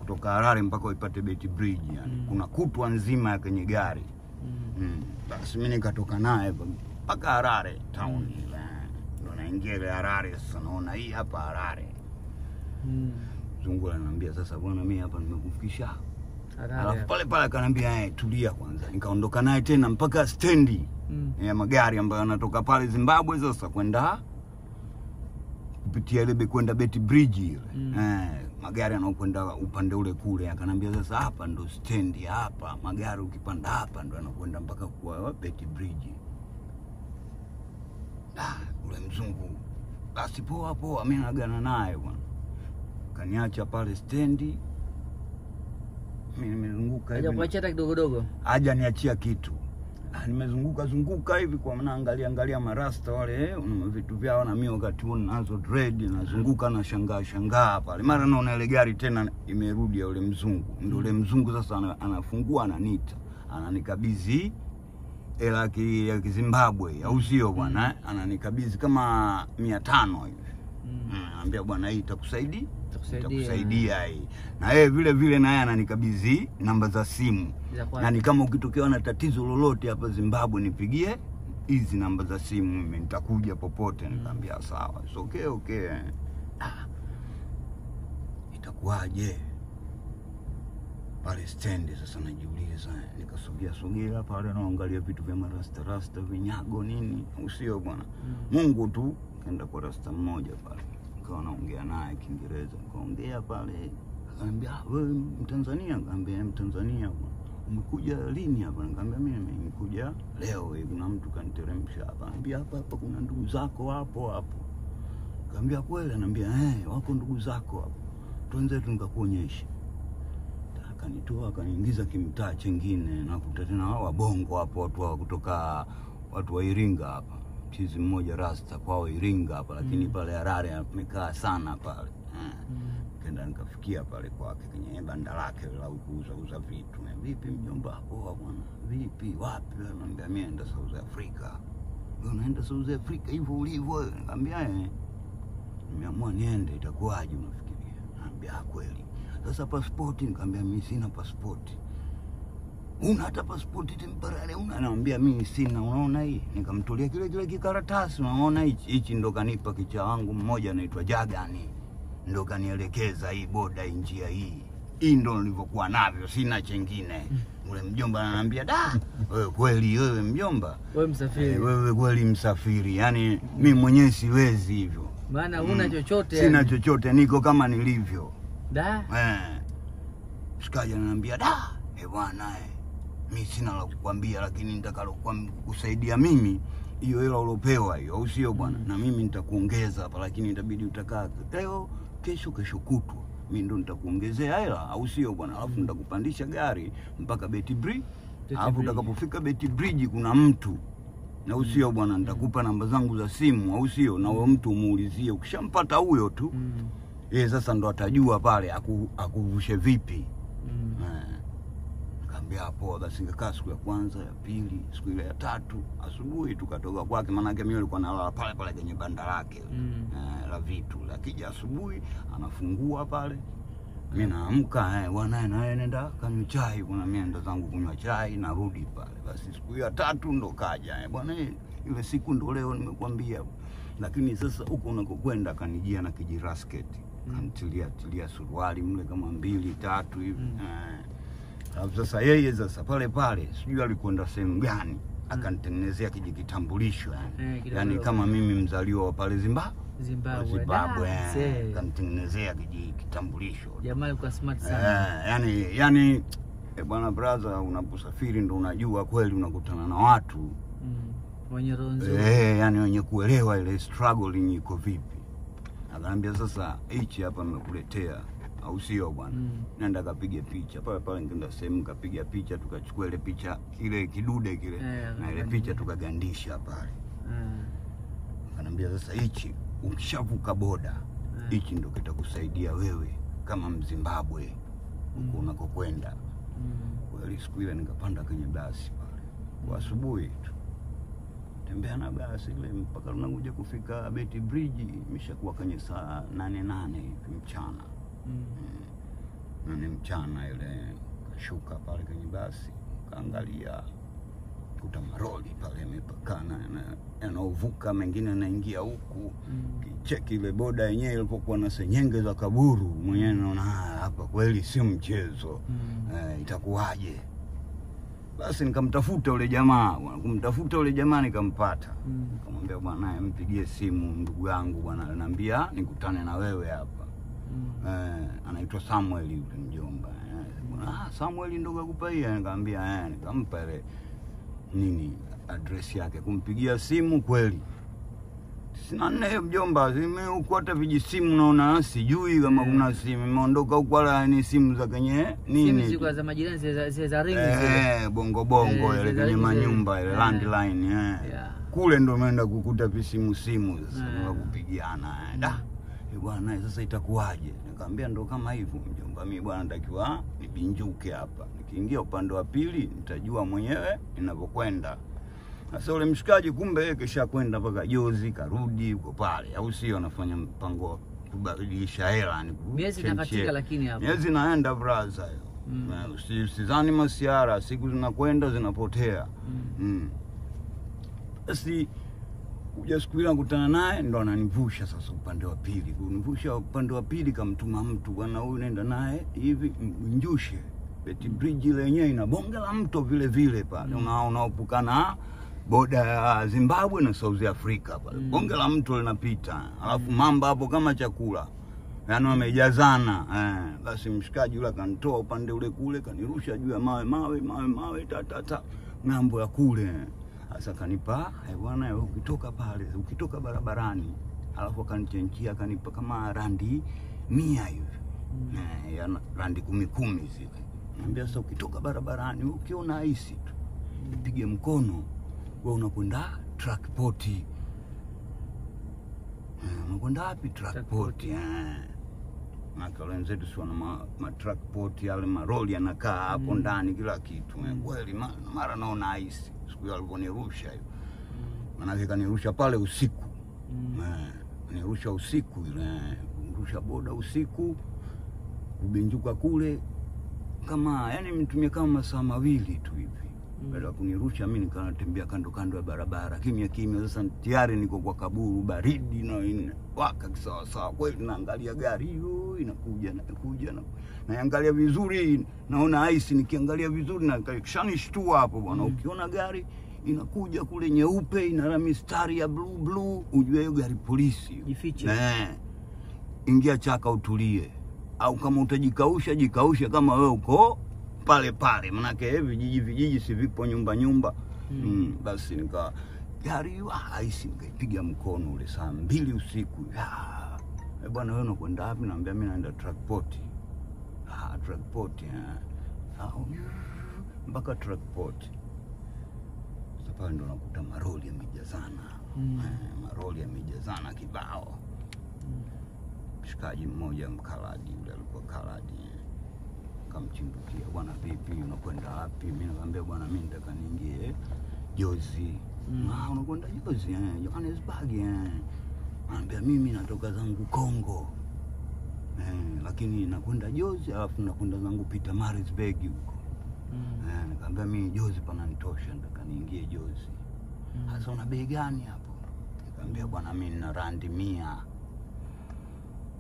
kutoka Harare mpaka ipate Beti Bridge yani. Kuna kutwa nzima ya kwenye gari. Basi mimi nikatoka naye mpaka Harare town ile. Ndo naingia ile Harare sasa naona hii hapa Harare. Mzungu ananiambia sasa bwana mimi hapa nimekufikisha. Alafu pale akaniambia tulia kwanza. Nikaondoka naye tena mpaka stendi ya magari ambayo yanatoka pale Zimbabwe sasa kwenda kupitia ile kwenda Beti Bridge ile. Magari yanayokwenda upande ule kule akanambia sasa hapa ndo stendi hapa, magari ukipanda hapa ndo yanakwenda mpaka kwa Beti Bridge. Ule mzungu basi poa mimi naagana naye bwana. Kaniacha pale stendi. Mimi nimezunguka hivi. Hajakuacha hata kidogo. Haja niachia kitu. Nimezunguka hivi kwa maana angalia marasta wale vitu vyao na mimi wakati huo nazo dread nazunguka na shangaa pale. Mara naona ile gari tena imerudi ya ule mzungu. Ndio ule mzungu sasa anafungua ananiita. Ananikabidhi hela ya Zimbabwe au sio bwana? Ananikabidhi kama 500 hivi. Anambia bwana hii itakusaidia hii. Na yeye vile na yeye ananikabidhi namba za simu. Yani kama ukitokea na tatizo lolote hapa Zimbabwe nipigie hizi namba za simu mimi nitakuja popote. Nikamwambia sawa. It's okay. Itakuwaje? Pale stendi sasa najiuliza, nikasogea pale naangalia vitu vya rasta vinyago nini, usio bwana. Mungu tu kaenda kwa rasta mmoja pale. Nikawa naongea naye Kiingereza, nikaongea pale. Akaniambia, "Wewe Mtanzania?" Nikamwambia, "Mtanzania bwana." "Umekuja lini hapa?" Nikamwambia, "Mimi nimekuja leo hivi, kuna mtu kaniteremsha hapa." Anambia, "Hapa kuna ndugu zako hapo." Nikamwambia, "Kweli?" Anambia, "Wako ndugu zako hapo. Tuanze nikakuonyesha." Akanitoa akaniingiza kimtaa chengine na kukuta tena wabongo hapo watu kutoka watu wa Iringa hapa. Chizi mmoja rasta kwao Iringa hapa lakini pale Harare amekaa sana pale. Kenda nikafikia pale kwake kwenye banda lake la kuuza vitu. "Vipi mjomba hapo bwana? Vipi wapi?" Ananiambia, "Mimi naenda South Africa." "Wewe unaenda South Africa hivyo ulivyo?" Nikamwambia, "Nimeamua niende, itakuwaje unafikiria?" Ananiambia, "Kweli." "Sasa pasipoti?" Nikamwambia, "Mimi sina pasipoti." "Una hata pasipoti temporary una?" Anamwambia, "Mimi sina." Unaona hii? Nikamtolea kile kikaratasi. Unaona hichi ndo kanipa kicha wangu mmoja anaitwa Jagani. Ndo kanielekeza hii boda njia hii. Hii ndo nilivyokuwa navyo, sina chengine. Ule mjomba ananiambia, "Wewe kweli wewe mjomba? Wewe msafiri." Wewe kweli msafiri. Yaani mimi mwenyewe siwezi hivyo. Maana huna chochote. Sina chochote, niko kama nilivyo. Shikaji ananiambia, bwana mimi sina la kukwambia lakini nitakalo kusaidia mimi hiyo hela ulopewa hiyo au sio bwana, na mimi nitakuongeza hapa lakini itabidi utakaa leo kesho kutwa mimi ndo nitakuongezea hela au sio bwana, alafu nitakupandisha gari mpaka Beti Bridge. Alafu utakapofika Beti Bridge kuna mtu na usio bwana nitakupa namba zangu za simu au sio, na wewe mtu umuulizie, ukishampata huyo tu yeye sasa ndo atajua pale akuvushe vipi. Nikamwambia poa. Basi nikakaa siku ya kwanza, ya pili, siku ile ya tatu asubuhi tukatoka kwake, maana yake mimi nilikuwa nalala pale kwenye banda lake la vitu. Akija asubuhi anafungua pale, mimi naamka bwana naye nenda kanywa chai, bwana mimi ndo zangu kunywa chai narudi pale. Basi siku ya tatu ndo kaja bwana, ile siku ndo leo nimekuambia. Lakini sasa huko unakokwenda kanijia na kijirasketi, kanitilia suruali mle kama 2-3 hivi. Sasa yeye sasa pale sijui alikwenda sehemu gani akanitengenezea kitambulisho yani kama mimi mzaliwa wa pale Zimbabwe akanitengenezea kitambulisho. Jamaa alikuwa smart sana. Yani bwana brother, unaposafiri ndo unajua kweli unakutana na watu wenye roho nzuri. Yani wenye kuelewa ile struggle iko vipi. Akaniambia sasa hichi hapa nimekuletea au sio bwana, nenda kapige picha pale nikaenda sehemu kapiga picha, tukachukua ile picha ile kidude kile na ile picha tukagandisha pale. Akaniambia sasa hichi ukishavuka boda hichi ndo kitakusaidia wewe kama Mzimbabwe huko unakokwenda. Kwa siku ile nikapanda kwenye basi pale kwa asubuhi tu, tembea na basi ile mpaka tunakuja kufika Beti Bridge imeshakuwa kwenye saa 8 hivi mchana. ni mchana ile, kashuka pale kwenye basi, kaangalia kuta maroli pale yamepakana yanaovuka, mengine yanaingia huku. Kicheki ile boda yenyewe ilipokuwa na senyenge za kaburu, mwenyewe naona hapa kweli si mchezo. Itakuwaje? Basi nikamtafuta yule jamaa, kumtafuta yule jamaa nikampata. Nikamwambia bwana, mpigie simu ndugu yangu bwana, ananiambia nikutane na wewe hapa. Anaitwa Samuel yule mjomba. Samuel ndo kakupa hii? Nikamwambia nikampa ile nini address yake, kumpigia simu kweli. Sina nne mjomba, huko hata vijisimu naona sijui kama kuna simu. Imeondoka huko wala ni simu za kwenye nini? Simu ziko za majirani za ringi zile. Bongo ile kwenye manyumba ile landline Kule ndo umeenda kukuta simu sasa kupigiana. Bwana sasa itakuwaje? Nikamwambia ndo kama hivyo mjomba, mimi bwana natakiwa nibinjuke hapa. Nikiingia upande wa pili nitajua mwenyewe ninavyokwenda. Sasa ule mshikaji kumbe yeye kisha kwenda mpaka Jozi, karudi huko pale, au sio? Anafanya mpango kubadilisha hela. Miezi nakatika, lakini hapo miezi naenda brother hiyo. Sidhani masiara, siku zinakwenda zinapotea. Basi kuja siku ile nakutana naye, ndo ananivusha sasa upande wa pili. Kunivusha upande wa pili, kamtuma mtu, bwana huyu nenda naye hivi Njushe. Beti bridge lenyewe ina bonge la mto vile pale. Unaopukana boda ya Zimbabwe na South Africa pale. Bonge la mto linapita. Alafu mamba hapo kama chakula. Yaani wamejazana. Basi mshikaji yule kanitoa upande ule kule, kanirusha juu ya mawe ta mambo ya kule. Sasa kanipa bwana, ukitoka pale, ukitoka barabarani, alafu akanichenjia, kanipa kama randi 100 hivi. Randi 10 zile. Niambia sasa, ukitoka barabarani ukiona ice tu, upige mkono, wewe unakwenda Trackport. Unakwenda wapi? Trackport. Na wenzetu si wana ma Trackport yale maroli yanakaa hapo ndani kila kitu. Kweli mara naona ice. Siku hiyo aliponirusha hiyo. Maana kanirusha pale usiku. Nirusha usiku ile, nirusha boda usiku, kubinjuka kule kama yani mtumie kama masaa 2 tu hivi. Baada ya kunirusha mimi nikanatembea kando ya barabara kimya. Sasa tayari niko kwa kaburu, baridi na waka sawa kweli. Naangalia gari hiyo inakuja naangalia vizuri, naona ice. Nikiangalia vizuri na kishanishtua hapo bwana. Ukiona gari inakuja kule nyeupe ina mistari ya blue, ujue hiyo gari polisi. Jifiche. Ingia chaka utulie, au kama utajikausha jikausha kama wewe uko pale manake hivi vijiji si vipo nyumba. Basi nika gari ice nikaipiga mkono ule saa 2 usiku. Bwana wewe unakwenda wapi? Naambia mimi naenda Trackport. Trackport mpaka Trackport. Sasa ndo nakuta maroli yamejazana. Maroli yamejazana kibao. Mshikaji mmoja mkaladi yule, alikuwa kaladi, kamchindukia, bwana vipi unakwenda wapi? Mimi naambia bwana mimi nataka niingie Jozi. Unakwenda Jozi? Johannesburg. Anambia mimi natoka zangu Kongo. Lakini nakwenda Jozi, alafu nakwenda zangu Pietermaritzburg huko. Nikamwambia mimi Jozi pananitosha, nataka niingie Jozi. Sasa una bei gani hapo? Nikamwambia bwana mimi nina randi 100.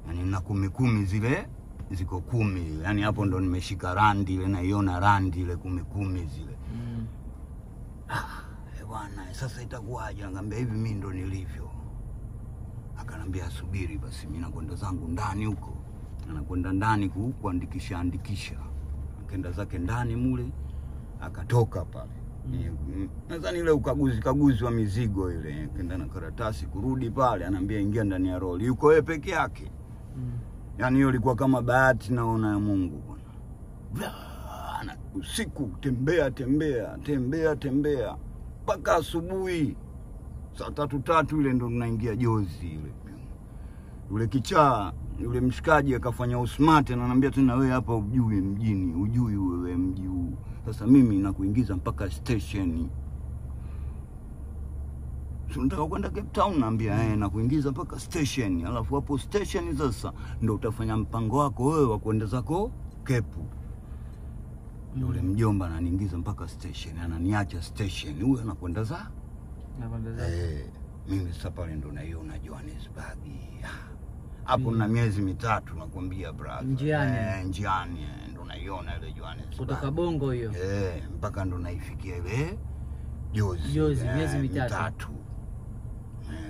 Yani na 10 zile ziko 10. Yani hapo ndo nimeshika randi ile, naiona randi ile 10 zile. Bwana sasa itakuwaje? Nikamwambia hivi mimi ndo nilivyo. Akanambia subiri basi, mimi nakwenda zangu ndani huko. Anakwenda ndani kuandikisha. Akaenda zake ndani mule, akatoka pale. Nadhani ile ukaguzi wa mizigo ile, kenda na karatasi kurudi pale, anambia ingia ndani ya roli. Yuko yeye peke yake. Yani hiyo ilikuwa kama bahati naona ya Mungu bwana. Usiku tembea mpaka asubuhi saa 3 ile ndo tunaingia Jozi ile. Yule kichaa yule mshikaji akafanya usmart, ananiambia tena wewe hapa ujui mjini, ujui wewe mji huu. Sasa mimi nakuingiza mpaka station. Tunataka kwenda Cape Town, naambia nakuingiza mpaka station. Alafu hapo station sasa ndo utafanya mpango wako wewe wa kwenda zako kepu. Yule mjomba ananiingiza mpaka station, ananiacha station, huyo anakwenda za mimi sasa pale ndo naiona Johannesburg. Hapo na miezi mitatu nakwambia brother. Njiani ndo naiona ile Johannesburg. Kutoka Bongo hiyo. Mpaka ndo naifikia ile Jozi miezi mitatu.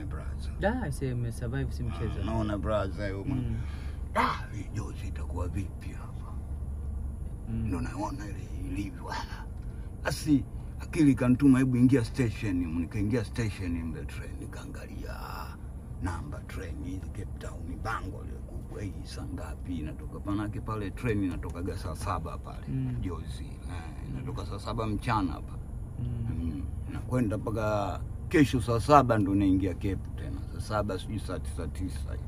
Brother. Sema survive si mchezo. Naona brother huyo. Hii Jozi itakuwa vipi hapa? Ndo naona ile ilivyo. Basi akili kanituma, hebu ingia station. Nikaingia station mbele train, nikaangalia namba train hii Cape Town, bango ile kubwa hii saa ngapi inatoka, panake pale train inatoka saa 7 pale Jozi. Inatoka saa 7 mchana hapa. Nakwenda mpaka kesho saa 7 ndo naingia Cape tena. Saa 7 sijui saa 9.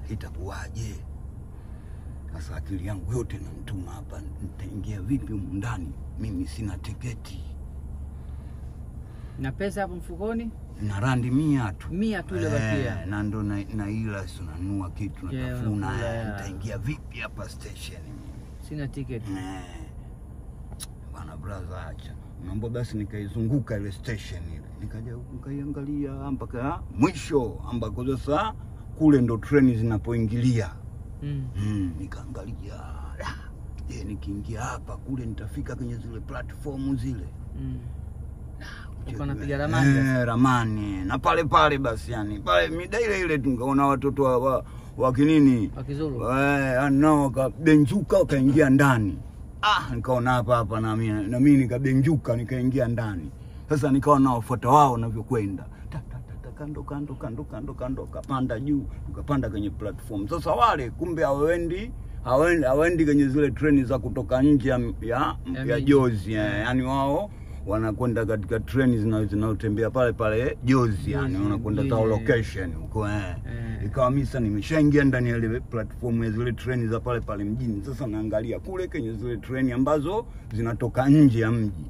Itakuwaje? Sasa akili yangu yote nanituma hapa, nitaingia vipi huko ndani? Mimi sina tiketi. Na pesa hapo mfukoni? Na randi 100 tu. 100 tu ile bakia. Na ndo na ila sunanua kitu natafuna. Nitaingia vipi hapa station mimi? Sina tiketi. Bana brother, acha. Naomba basi nikaizunguka ile station ile. Nikaja nikaiangalia mpaka mwisho ambako sasa kule ndo treni zinapoingilia. Nikaangalia. Je, nikiingia hapa kule nitafika kwenye zile platform zile? Napiga ramani. Ramani. Na pale basi yani. Pale mida ile tungeona watoto wa kinini. Wa Kizulu. Nao wakabenjuka wakaingia ndani. Nikaona hapa na mimi nikabenjuka nikaingia ndani. Sasa nikawa nawafuata wao wanavyokwenda. Kando kapanda juu, tukapanda kwenye platform. Sasa wale kumbe hawaendi kwenye zile treni za kutoka nje ya Jozi. Yani wao wanakwenda katika treni zinazotembea pale Jozi, yani wanakwenda ta location huko. Ikawa mimi sasa nimeshaingia ndani ya ile platform ya zile treni za pale mjini. Sasa naangalia kule kwenye zile treni ambazo zinatoka nje ya mji.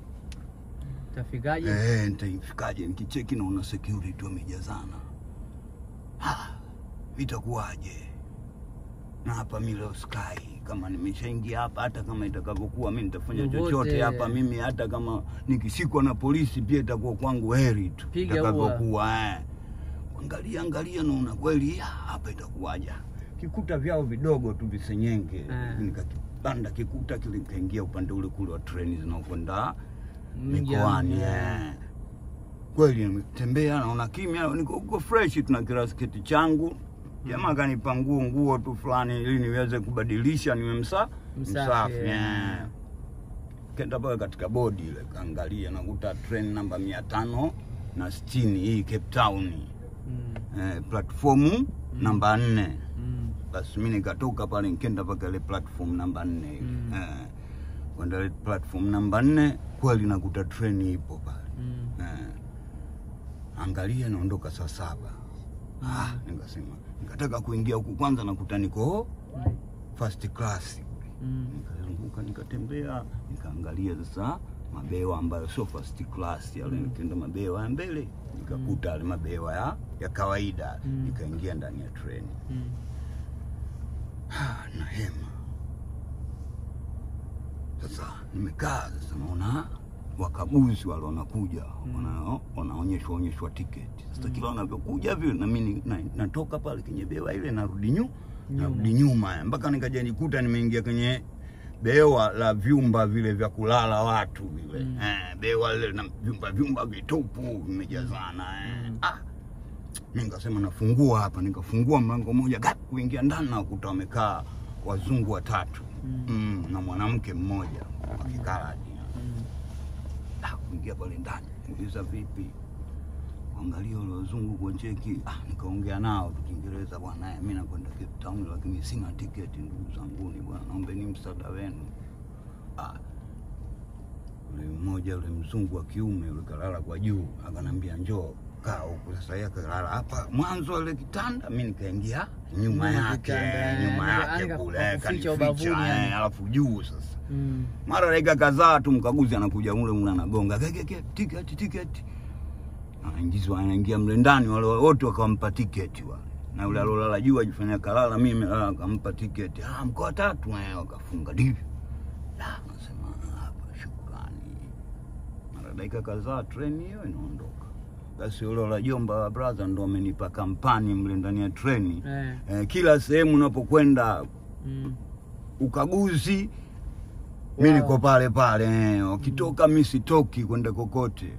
Tafikaje? Nitafikaje? Nikicheki naona security wamejazana. Itakuwaje? Na hapa Milo Sky kama nimeshaingia hapa, hata kama itakavyokuwa mimi nitafanya chochote hapa mimi, hata kama nikishikwa na polisi pia itakuwa kwangu heri tu itakavyokuwa. Angalia naona kweli hapa itakuwaje. Kikuta vyao vidogo tu visenyenge, nikakipanda kikuta kile, kaingia upande ule kule wa treni zinaokwenda mikoani. Kweli nimetembea naona kimya, niko fresh, tuna kirasketi changu. Jamaa kanipa nguo tu fulani ili niweze kubadilisha niwe msafi. Kenda pale katika bodi ile kaangalia, nakuta train namba 560 hii Cape Town. Platform namba 4. Basi mimi nikatoka pale nikaenda mpaka ile platform namba 4 ile. Kwenda ile platform namba 4 kweli nakuta treni ipo pale. Angalia naondoka saa 7. Nikasema nikataka kuingia huku kwanza, nakuta niko first class. Nikazunguka nikatembea, nikaangalia sasa mabewa ambayo sio first class yale, nikaenda mabewa ya mbele, nikakuta yale mabewa ya kawaida. Nikaingia ndani ya treni. Na hema. Sasa nimekaa, sasa naona wakaguzi wale wanakuja, wanaonyeshwa tiketi. Sasa kila wanavyokuja vile na mimi natoka pale kwenye bewa ile narudi nyuma mpaka nikaja nikuta nimeingia kwenye bewa la vyumba vile vya kulala watu vile. Bewa ile na vyumba vitupu vimejazana. Mimi nikasema nafungua hapa, nikafungua mlango mmoja kuingia ndani, na kukuta wamekaa wazungu 3 na mwanamke mmoja wakikaa. Kuingia pale ndani, niuliza vipi? Angalia wale wazungu kwa cheki. Nikaongea nao Kiingereza, bwana mimi nakwenda Cape Town lakini sina tiketi ndugu zangu, ni bwana naombeni msaada wenu. Yule mmoja yule mzungu wa kiume yule kalala kwa juu, akanambia njoo kaa huko. Sasa yeye kalala hapa mwanzo ile kitanda, mimi nikaingia nyuma yake kule kanificha, alafu juu sasa. Mara dakika kadhaa tu mkaguzi anakuja mule anagonga tiketi. Anaingia mle ndani, wale wote wakampa tiketi wale. Na yule alolala juu ajifanya kalala, mimi nimelala, akampa tiketi. Mkoa 3 wakafunga divi. Nasema hapa shukrani. Mara dakika kadhaa treni hiyo inaondoka. Basi yule la jomba brother ndo amenipa kampani mle ndani ya treni. Kila sehemu unapokwenda ukaguzi mimi niko pale pale. Ukitoka mimi sitoki kwenda kokote.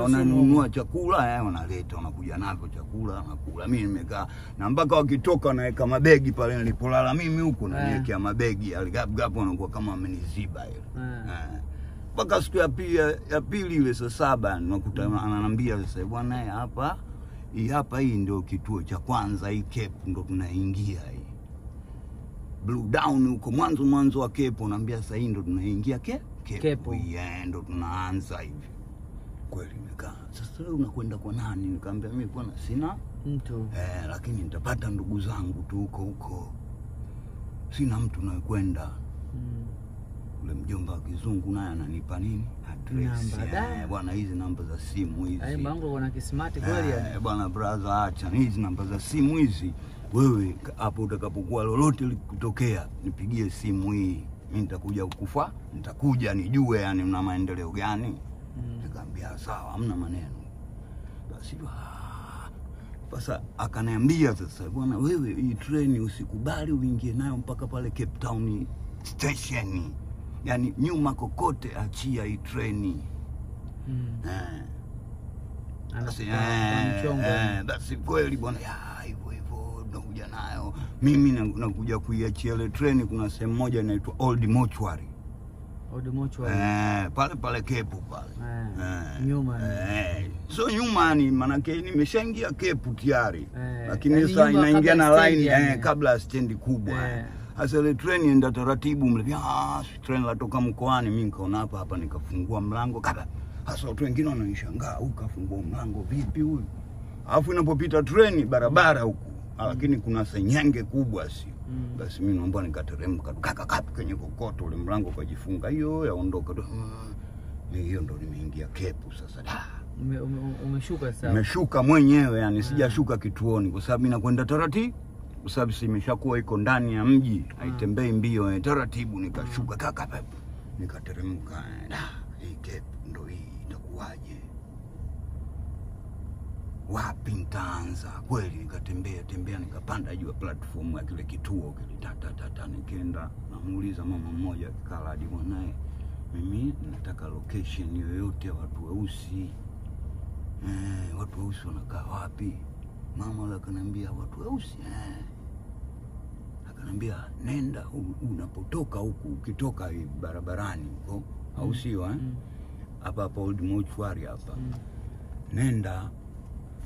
Wananunua chakula wanaleta, wanakuja nako chakula nakula. Mimi nimekaa na mpaka wakitoka naweka mabegi pale nilipolala mimi huko na niwekea mabegi aligap wanakuwa kama ameniziba ile. Mpaka siku ya pili ile saa 7 nakuta ananiambia sasa bwana hapa hii ndio kituo cha kwanza, hii Cape ndo tunaingia hii. Blue Down huko mwanzo wa Cape, unaambia sasa hii ndo tunaingia Cape. Ndo tunaanza hivi. Kweli nimekaa. Sasa leo unakwenda kwa nani? Nikamwambia mimi bwana sina mtu. Lakini nitapata ndugu zangu tu huko. Sina mtu nakwenda. Ule mjomba wa kizungu naye ananipa nini? Address. Bwana hizi namba za simu hizi. Mango wana kismart kweli bwana brother, acha hizi namba za simu hizi. Wewe hapo utakapokuwa lolote likutokea nipigie simu hii. Mimi nitakuja kukufa, nitakuja nijue yani mna maendeleo gani. Nikamwambia sawa, hamna maneno. Basi sasa akaniambia sasa bwana wewe hii treni usikubali uingie nayo mpaka pale Cape Town station. Yani nyuma kokote achia hii treni. Basi kweli bwana hivyo tunakuja nayo. Mimi nakuja kuiachia ile treni, kuna sehemu moja inaitwa Old Mortuary. Pale Cape pale. Nyuma. So nyuma ni manake nimeshaingia Cape tayari. Lakini sasa inaingia na line kabla ya stendi kubwa. Sasa ile treni enda taratibu mle. Treni latoka mkoani, mimi nikaona hapa nikafungua mlango kabla. Sasa watu wengine wananishangaa, ukafungua mlango vipi huyu? Alafu inapopita treni barabara huku, lakini kuna senyenge kubwa si. Basi mimi naomba nikateremka kaka kwenye kokoto, ule mlango ukajifunga, hiyo yaondoka. Hiyo ndo nimeingia Cape sasa. Umeshuka sasa? Nimeshuka mwenyewe yani, sijashuka kituoni kwa sababu inakwenda taratibu. Kwa sababu imeshakuwa iko ndani ya mji, haitembei mbio, taratibu nikashuka kaka nikateremka. Hii Cape ndo hii itakuwaje? Wapi nitaanza? Kweli nikatembea nikapanda juu ya platform ya kile kituo kile nikaenda namuuliza mama mmoja Kaladi, mwanae mimi nataka location yoyote ya watu weusi. Watu weusi wanakaa wapi? Mama akaniambia watu weusi akaniambia nenda unapotoka huku, ukitoka barabarani huko au sio hapa Old Mortuary hapa. Nenda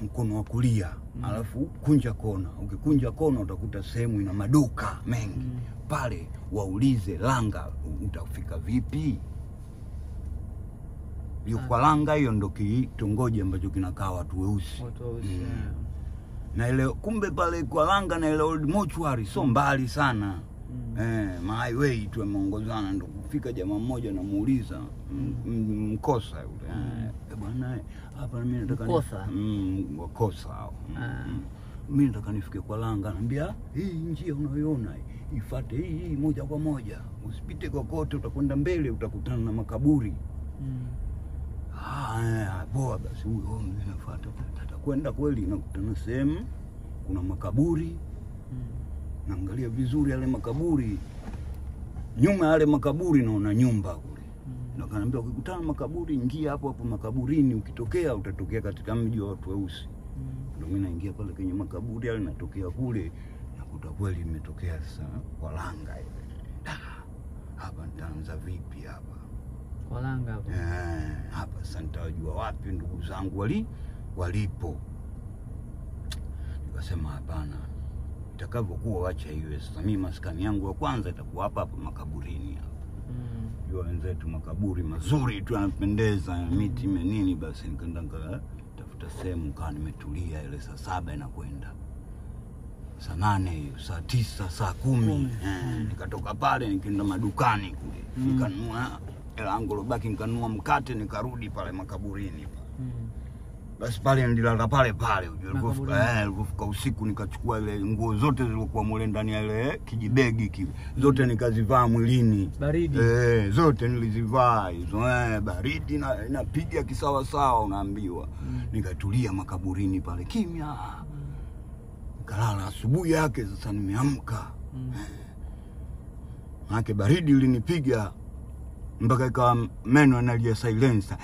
mkono wa kulia, alafu kunja kona. Ukikunja kona utakuta sehemu ina maduka mengi. Pale waulize Langa utafika vipi? Kwa Langa hiyo ndo kitongoji ambacho kinakaa watu weusi. Na ile kumbe pale kwa Langa na ile Old Mortuary so mbali sana. Highway tu ameongozana, ndo kufika jamaa mmoja namuuliza Mkosa yule. Bwana hapa mimi nataka Wakosa hao. Mimi nataka nifike kwa Langa. Anambia hii njia unayoiona ifuate hii moja kwa moja, usipite kokote, utakwenda mbele utakutana na makaburi. Poa basi huyo ninafuata. Tatakwenda kweli nakutana sehemu kuna makaburi. Naangalia vizuri yale makaburi. Nyuma yale makaburi naona nyumba kule. Na kaniambia ukikutana makaburi ingia hapo makaburini, ukitokea utatokea katika mji wa watu weusi. Ndio mimi naingia pale kwenye makaburi yale, natokea kule nakuta kweli imetokea sasa kwa Langa ile. Hapa nitaanza vipi hapa? Kwa Langa hapo. Hapa sasa nitajua wapi ndugu zangu walipo. Nikasema hapana. Itakavyokuwa wacha iwe. Sasa mimi maskani yangu ya kwanza itakuwa hapa makaburini hapa. Jua wenzetu makaburi mazuri tu yanapendeza, miti menini. Basi nikaenda tafuta sehemu kaa nimetulia. Ile saa 7 inakwenda saa 8 hiyo, saa 9, saa 10. Nikatoka pale nikaenda madukani kule. Nikanunua hela yangu lobaki, nikanunua mkate, nikarudi pale makaburini. Basi pale nililala pale pale. Nilipofika usiku nikachukua ile nguo zote zilizokuwa mule ndani ya ile kijibegi kile. Zote nikazivaa mwilini. Baridi. Zote nilizivaa hizo. Baridi inapiga kisawa sawa unaambiwa. Nikatulia makaburini pale kimya. Kalala asubuhi yake sasa nimeamka. Maana baridi ilinipiga mpaka ikawa meno yanalia silencer.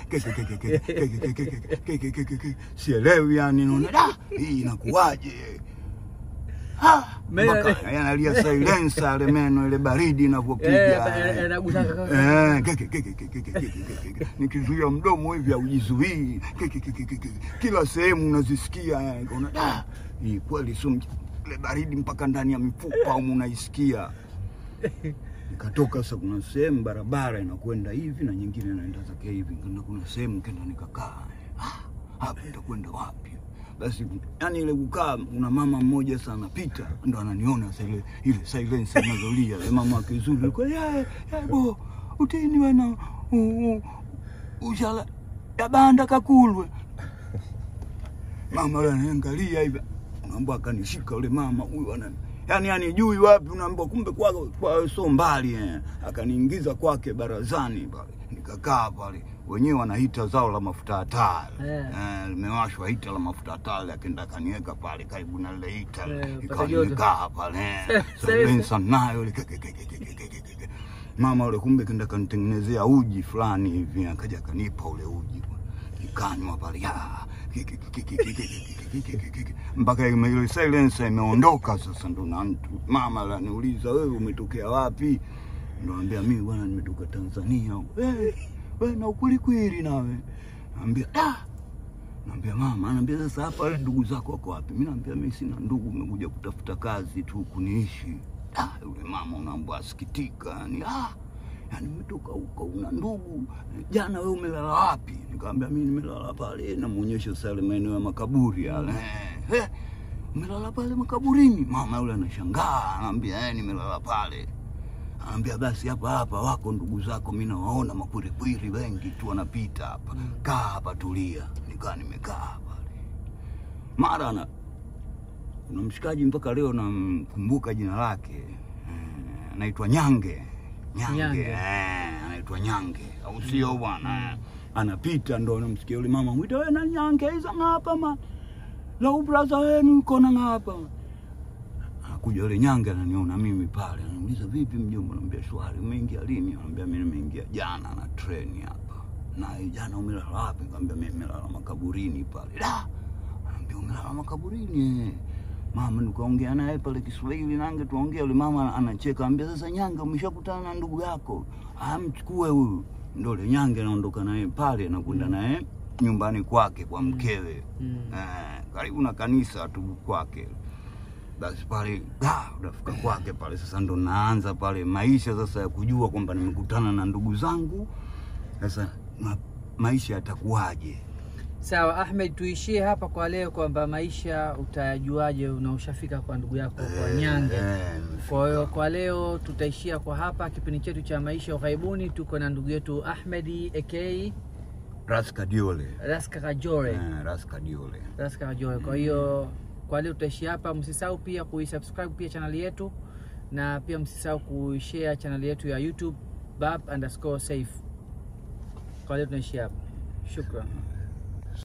Sielewi yani naona hii inakuaje. Mpaka yanalia silencer ile meno ile baridi inapopiga. Nikizuia mdomo hivi haujizuii. Kila sehemu unazisikia unaona hii kweli sio ile baridi mpaka ndani ya mifupa unaisikia. Nikatoka sasa kuna sehemu barabara inakwenda hivi na nyingine inaenda zake hivi. Kuna sehemu kenda nikakaa. Hapa nitakwenda wapi? Basi yani ile kukaa kuna mama mmoja sana anapita ndo ananiona sasa ile silence inazolia. Ile mama kizuri alikuwa bo utini wana ujala ya banda kakulwe. Mama ananiangalia hivi. Mambo akanishika yule mama huyu yani jui wapi unaambiwa kumbe kwa so mbali akaniingiza kwake barazani pale nikakaa pale wenyewe wanaita zao la mafuta hatari limewashwa hita la mafuta hatari akaenda kaniweka pale karibu na ile hita ikakaa pale sasa nayo mama yule kumbe kenda kanitengenezea uji fulani hivi akaja kanipa ule uji nikanywa pale mpaka ile silence imeondoka sasa ndo mama ananiuliza wewe umetokea wapi? Ndo anambia mimi bwana nimetoka Tanzania. Wewe na ukweli nawe. Naambia mama, anambia sasa hapa ndugu zako wako wapi? Mimi naambia mimi sina ndugu, nimekuja kutafuta kazi tu kuniishi. Yule mama unaambia asikitika yani umetoka huko una ndugu. Jana wewe umelala wapi? Nikamwambia mimi nimelala pale na muonyesha sale maeneo ya makaburi yale. Umelala pale makaburini? Mama yule anashangaa, anambia nimelala pale. Anambia basi hapa wako ndugu zako mimi nawaona makwiri wengi tu wanapita hapa. Kaa hapa tulia. Nikaa nimekaa pale. Mara kuna mshikaji mpaka leo namkumbuka jina lake. Anaitwa Nyange. Anaitwa Nyange. Au sio bwana? Anapita ndo namsikia yule mama mwita wewe na Nyange hizo ngapa ma. La brother wenu uko na ngapa. Anakuja yule Nyange ananiona mimi pale. Ananiuliza vipi mjomba? Anambia shwari. Umeingia lini? Anambia mimi nimeingia jana na treni hapa. Na jana umelala wapi? Anambia mimi nimelala makaburini pale. Anambia umelala makaburini? Mama nikaongea naye pale Kiswahili nange tuongea yule mama anacheka anambia sasa Nyange umeshakutana na ndugu yako amchukue huyu ndio yule Nyange anaondoka naye pale na kwenda naye nyumbani kwake kwa mkewe karibu na kanisa tu kwake. Basi pale unafika kwake pale sasa ndo naanza pale maisha sasa ya kujua kwamba nimekutana na ndugu zangu sasa maisha yatakuwaje. Sawa Ahmed, tuishie hapa kwa leo kwamba maisha utayajuaje unaoshafika kwa ndugu yako kwa Nyange. Kwa hiyo kwa leo tutaishia kwa hapa kipindi chetu cha maisha ughaibuni. Tuko na ndugu yetu Ahmed aka Raska Diole. Kwa hiyo kwa leo tutaishia hapa. Msisahau pia kuisubscribe pia channel yetu na pia msisahau kushare channel yetu ya YouTube Bab_safe. Kwa leo tunaishia hapa. Shukran.